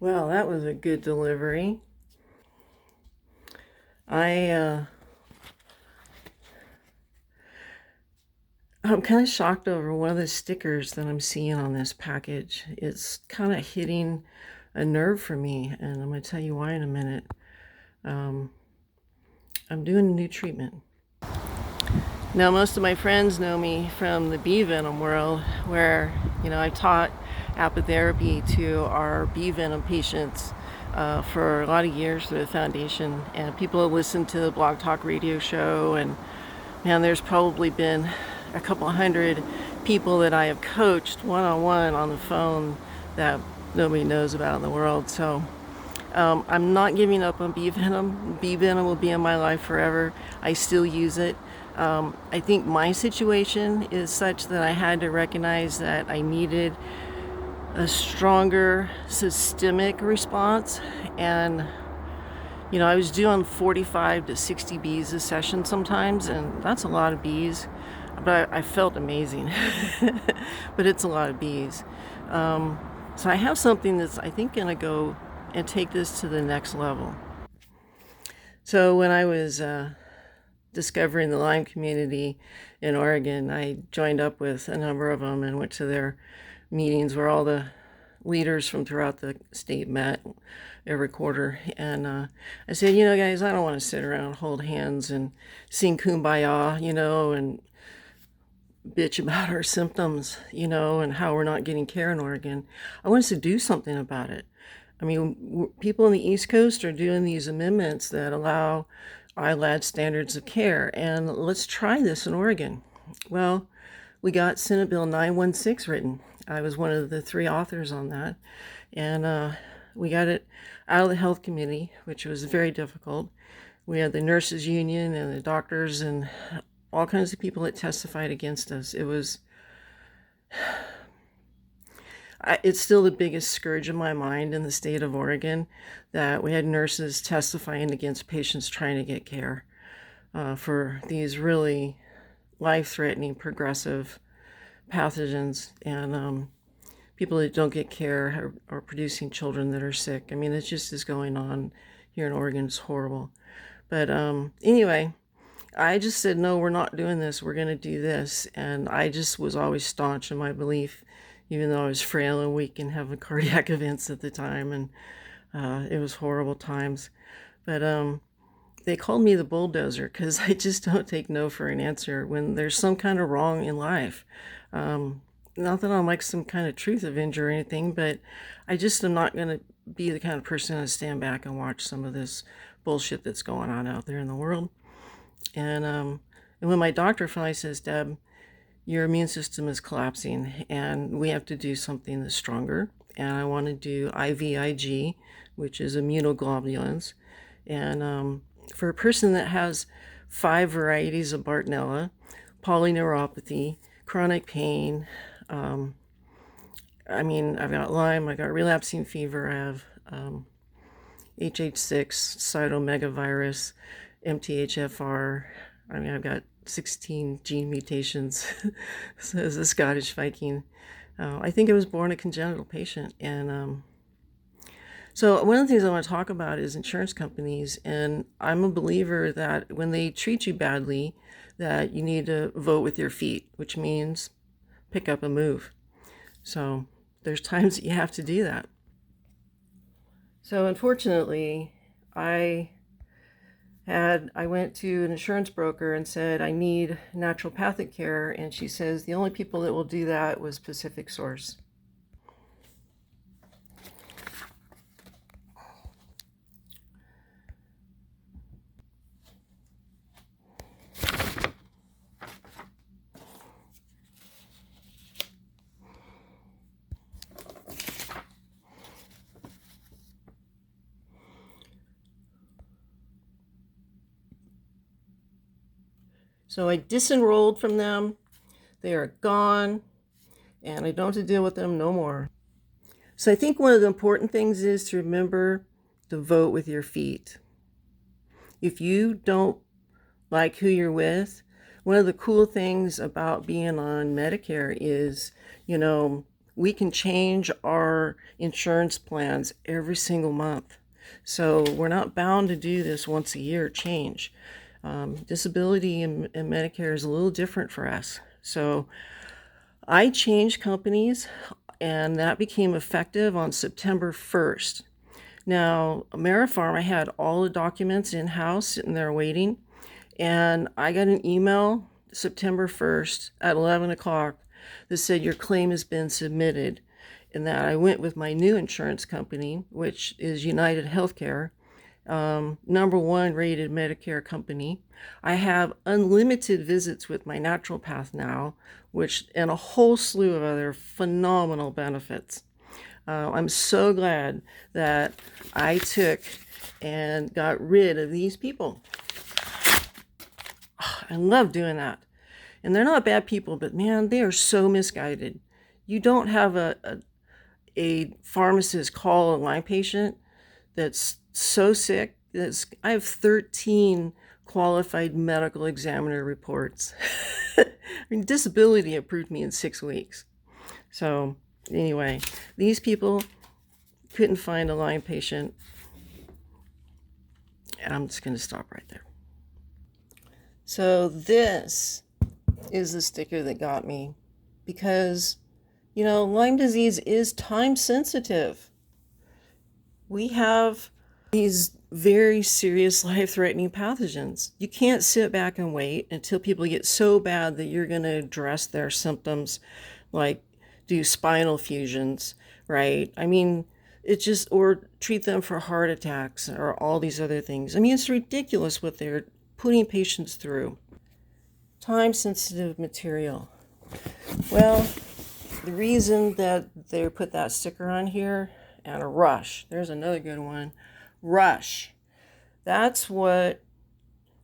Well, that was a good delivery. I'm kind of shocked over one of the stickers that I'm seeing on this package. It's kind of hitting a nerve for me, and I'm going to tell you why in a minute. I'm doing a new treatment. Now, most of my friends know me from the bee venom world, where, I taught apitherapy to our bee venom patients for a lot of years through the foundation, and people have listened to the Blog Talk radio show, and man, there's probably been a couple hundred people that I have coached one-on-one on the phone that nobody knows about in the world. So I'm not giving up on bee venom. Bee venom will be in my life forever. I still use it. I think my situation is such that I had to recognize that I needed a stronger systemic response, and I was doing 45 to 60 bees a session sometimes, and that's a lot of bees, but I felt amazing. But it's a lot of bees. So I have something that's, I think, going to go and take this to the next level. So when I was discovering the Lyme community in Oregon, I joined up with a number of them and went to their meetings where all the leaders from throughout the state met every quarter. And I said, guys, I don't want to sit around and hold hands and sing Kumbaya, and bitch about our symptoms, and how we're not getting care in Oregon. I want us to do something about it. I mean, people on the East Coast are doing these amendments that allow ILAD standards of care, and let's try this in Oregon. Well, we got Senate Bill 916 written. I was one of the 3 authors on that, and we got it out of the health committee, which was very difficult. We had the nurses union and the doctors and all kinds of people that testified against us. It's still the biggest scourge in my mind in the state of Oregon that we had nurses testifying against patients trying to get care for these really life-threatening progressive pathogens, and people that don't get care are producing children that are sick. I mean, it just is going on here in Oregon. It's horrible. But anyway, I just said, no, we're not doing this. We're going to do this. And I just was always staunch in my belief, even though I was frail and weak and having cardiac events at the time. And it was horrible times. But they called me the bulldozer because I just don't take no for an answer when there's some kind of wrong in life. Not that I'm like some kind of truth avenger or anything, but I just am not going to be the kind of person to stand back and watch some of this bullshit that's going on out there in the world. And when my doctor finally says, Deb, your immune system is collapsing and we have to do something that's stronger, and I want to do IVIG, which is immunoglobulins. And for a person that has 5 varieties of Bartonella, polyneuropathy, chronic pain, I've got Lyme, I got relapsing fever, I have HH6, cytomegalovirus, MTHFR. I've got 16 gene mutations, says the Scottish Viking. I think I was born a congenital patient. And so one of the things I want to talk about is insurance companies. And I'm a believer that when they treat you badly, that you need to vote with your feet, which means pick up and move. So there's times that you have to do that. So unfortunately, I went to an insurance broker and said, I need naturopathic care. And she says, the only people that will do that was Pacific Source. So I disenrolled from them. They are gone, and I don't have to deal with them no more. So I think one of the important things is to remember to vote with your feet. If you don't like who you're with, one of the cool things about being on Medicare is, we can change our insurance plans every single month. So we're not bound to do this once a year change. Disability and Medicare is a little different for us. So I changed companies, and that became effective on September 1st. Now, AmeriPharm, had all the documents in-house sitting there waiting, and I got an email September 1st at 11 o'clock that said your claim has been submitted, and that I went with my new insurance company, which is United Healthcare, #1 rated Medicare company. I have unlimited visits with my naturopath now, and a whole slew of other phenomenal benefits. I'm so glad that I took and got rid of these people. I love doing that. And they're not bad people, but man, they are so misguided. You don't have a pharmacist call a Lyme patient that's so sick. I have 13 qualified medical examiner reports. I mean, disability approved me in 6 weeks. So anyway, these people couldn't find a Lyme patient. And I'm just going to stop right there. So this is the sticker that got me, because, you know, Lyme disease is time sensitive. We have these very serious life-threatening pathogens. You can't sit back and wait until people get so bad that you're going to address their symptoms, like do spinal fusions, right? I mean, or treat them for heart attacks or all these other things. I mean, it's ridiculous what they're putting patients through. Time-sensitive material. Well, the reason that they put that sticker on here, and a rush. There's another good one. Rush. That's what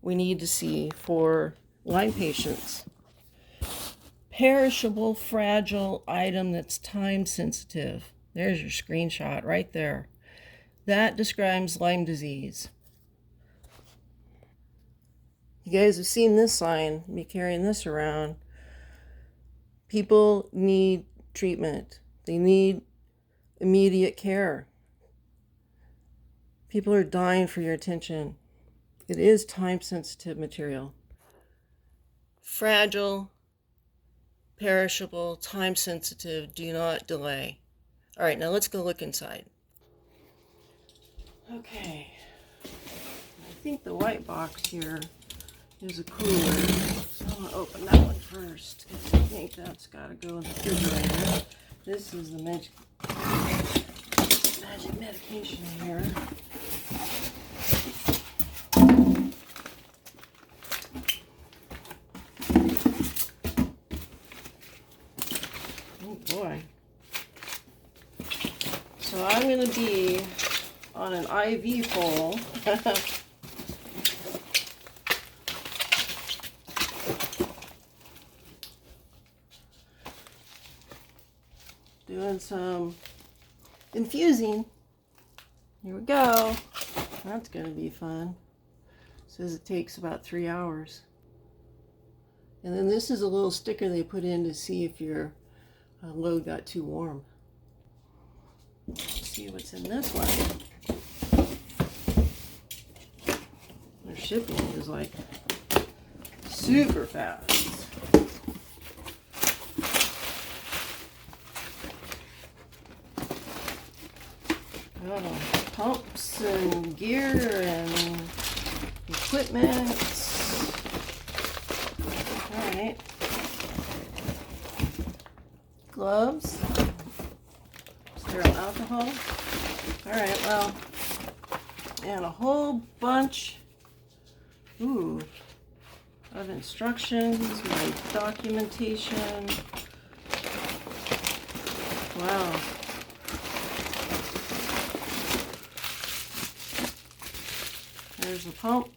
we need to see for Lyme patients. Perishable, fragile item that's time-sensitive. There's your screenshot right there. That describes Lyme disease. You guys have seen this sign, me carrying this around. People need treatment. They need immediate care. People are dying for your attention. It is time-sensitive material. Fragile, perishable, time-sensitive, do not delay. All right, now let's go look inside. Okay. I think the white box here is a cooler. So I'm going to open that one first, because I think that's got to go in the refrigerator. This is the magic medication here. Oh boy. So I'm going to be on an IV pole. Doing some infusing. Here we go. That's going to be fun. It says it takes about 3 hours. And then this is a little sticker they put in to see if your load got too warm. Let's see what's in this one. Their shipping is like super fast. Pumps and gear and equipment. All right. Gloves. Sterile alcohol. All right, well, and a whole bunch of instructions, my documentation. Wow. There's the pump.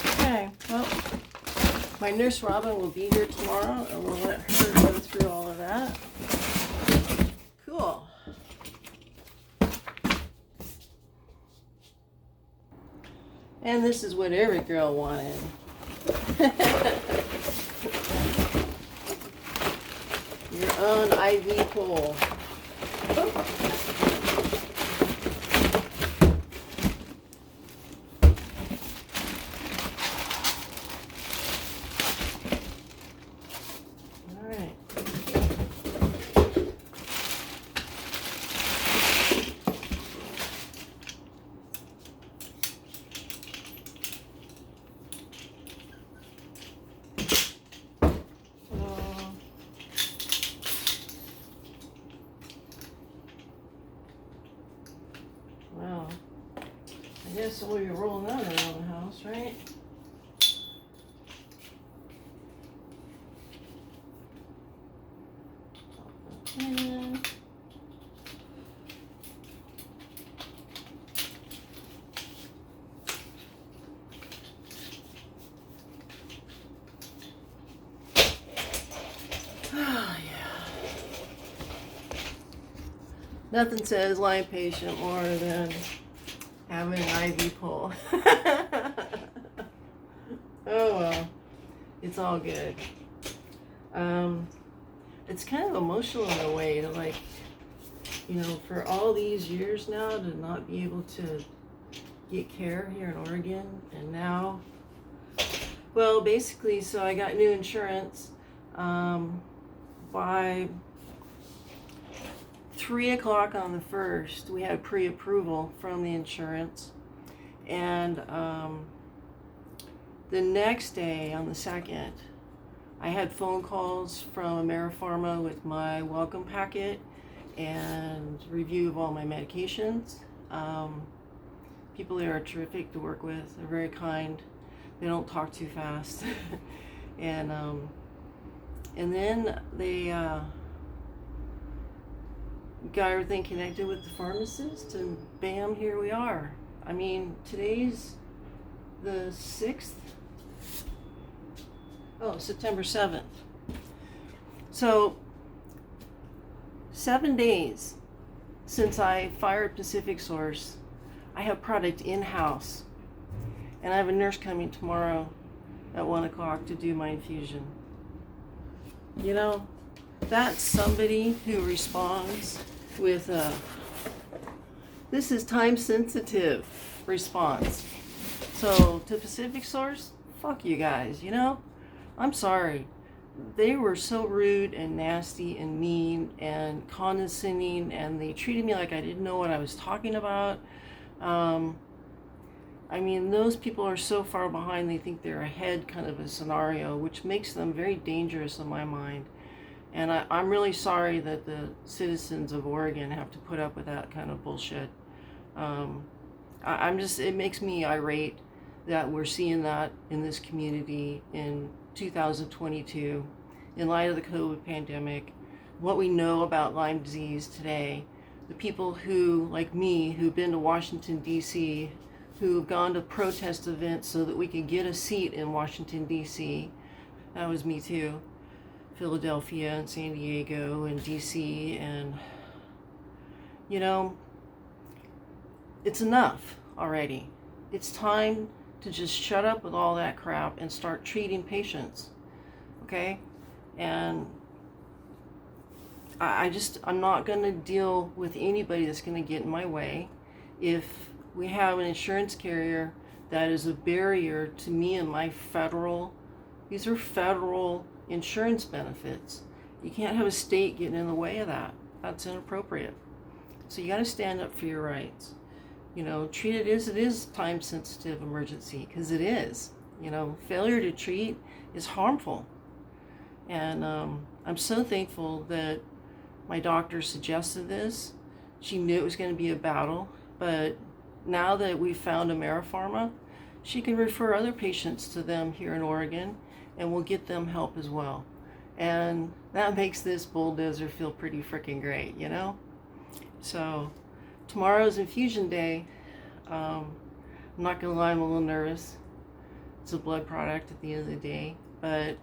Okay, well, my nurse Robin will be here tomorrow, and we'll let her go through all of that. Cool. And this is what every girl wanted. on IV pole. Wow. I guess we'll be rolling that around the house, right? Oh, yeah. Nothing says Lyme patient more than having an IV pole. Oh well, it's all good. It's kind of emotional in a way to, like, you know, for all these years now to not be able to get care here in Oregon, and now, well, basically, so I got new insurance by 3 o'clock on the 1st. We had pre-approval from the insurance, and the next day on the 2nd, I had phone calls from AmeriPharma with my welcome packet and review of all my medications. People there are terrific to work with. They're very kind. They don't talk too fast. And then they got everything connected with the pharmacist, and bam, here we are. I mean, today's the 6th. Oh, September 7th. So, 7 days since I fired Pacific Source, I have product in-house. And I have a nurse coming tomorrow at 1 o'clock to do my infusion. You know, that's somebody who responds with a, this is time-sensitive response. So, to Pacific Source, fuck you guys, you know? I'm sorry. They were so rude and nasty and mean and condescending, and they treated me like I didn't know what I was talking about. I mean, those people are so far behind, they think they're ahead kind of a scenario, which makes them very dangerous in my mind. And I'm really sorry that the citizens of Oregon have to put up with that kind of bullshit. I'm just, it makes me irate that we're seeing that in this community in 2022, in light of the COVID pandemic, what we know about Lyme disease today, the people who, like me, who've been to Washington, D.C., who've gone to protest events so that we could get a seat in Washington, D.C., that was me too, Philadelphia and San Diego and D.C., and, you know, it's enough already. It's time to just shut up with all that crap and start treating patients, okay? And I'm not going to deal with anybody that's going to get in my way. If we have an insurance carrier that is a barrier to me and my federal, these are federal insurance benefits. You can't have a state getting in the way of that. That's inappropriate. So you got to stand up for your rights. You know, treat it as it is time-sensitive emergency, because it is. You know, failure to treat is harmful. And I'm so thankful that my doctor suggested this. She knew it was going to be a battle, but now that we've found AmeriPharma, she can refer other patients to them here in Oregon, and we'll get them help as well. And that makes this bulldozer feel pretty freaking great, you know? So, tomorrow's infusion day. I'm not gonna lie, I'm a little nervous. It's a blood product at the end of the day, but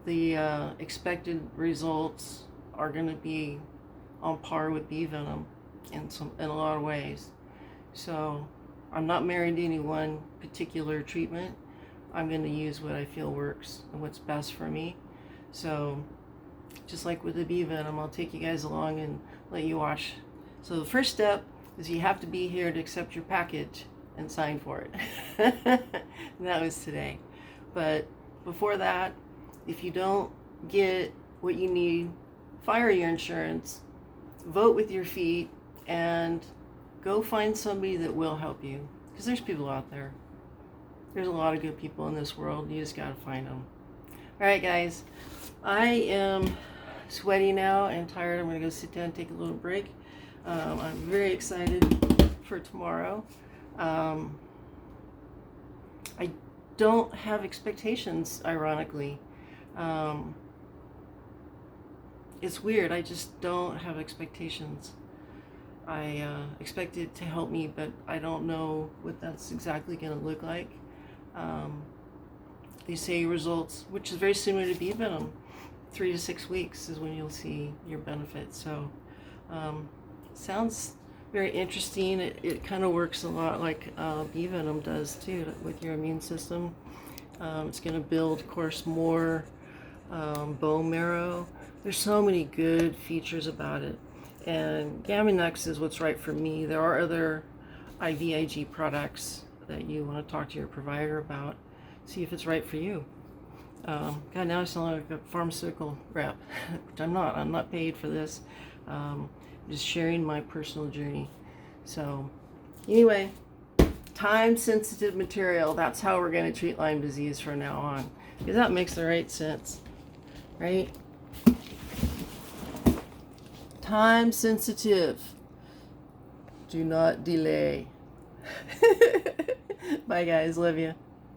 the expected results are gonna be on par with bee venom in a lot of ways. So I'm not married to any one particular treatment. I'm gonna use what I feel works and what's best for me. So just like with the bee venom. I'll take you guys along and let you wash. So the first step is you have to be here to accept your package and sign for it. And that was today. But before that, if you don't get what you need, fire your insurance, vote with your feet, and go find somebody that will help you. Because there's people out there. There's a lot of good people in this world. You just got to find them. All right, guys. I am sweaty now and tired. I'm going to go sit down and take a little break. I'm very excited for tomorrow. I don't have expectations, ironically. It's weird. I just don't have expectations. I expect it to help me, but I don't know what that's exactly going to look like. They say results, which is very similar to bee venom. 3 to 6 weeks is when you'll see your benefits. So, sounds very interesting. It kind of works a lot like bee venom does too with your immune system. It's going to build, of course, more bone marrow. There's so many good features about it. And Gamunex is what's right for me. There are other IVIG products that you want to talk to your provider about. See if it's right for you. God, now I sound like a pharmaceutical rep, which I'm not. I'm not paid for this. Just sharing my personal journey. So, anyway, time-sensitive material. That's how we're going to treat Lyme disease from now on. Because that makes the right sense, right? Time-sensitive. Do not delay. Bye, guys. Love you.